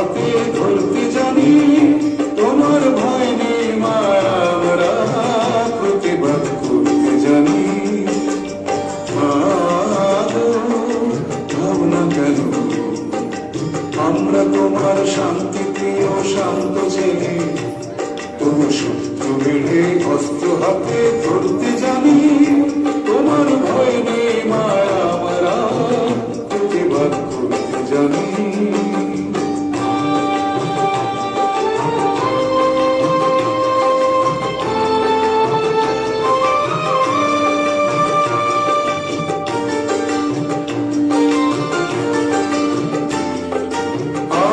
হাতে ধরতে জানি, তোমার ভয় নেই মায়া আমরা প্রতিবাদ করতে জানি। ভাবনা কেন আমরা তোমার শান্তি প্রিয় শান্ত জেনে, তবু শত্রু বেড়ে অস্ত্র হাতে ধরতে জানি। তোমার ভয় নেই মায়া আমরা প্রতিবাদ করতে জানি।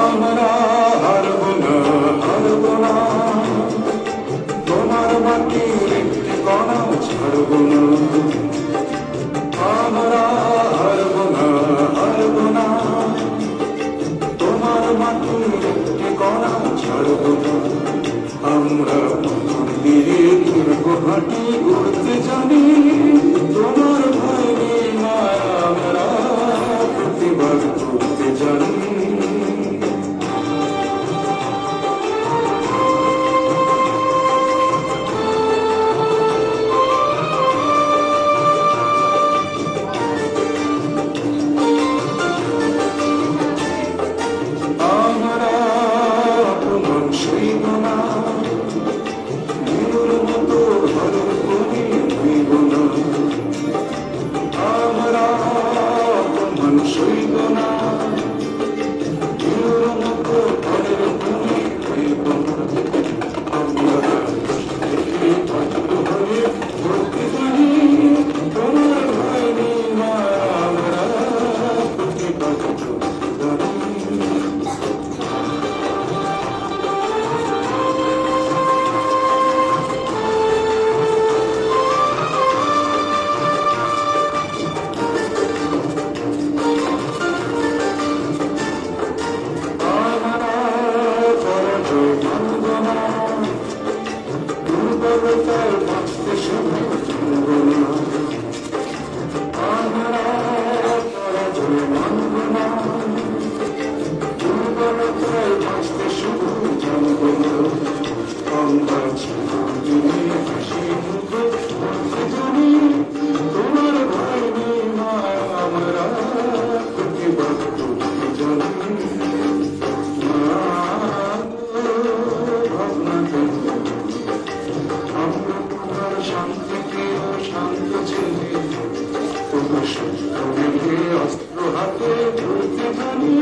আমরা হারব না, হারব না, তোমার মাটির একটি কণাও ছাড়ব না। আমরা হারব না, হারব না, তোমার মাটির একটি কণাও ছাড়ব না। আমরা মন্দিরে দুর্গ ঘাটি উড়তে জানি, তোমার ভয় নেই মায়া আমরা প্রতিবাদ করতে জানি। অস্ত্র হাতে ধরতে জানি।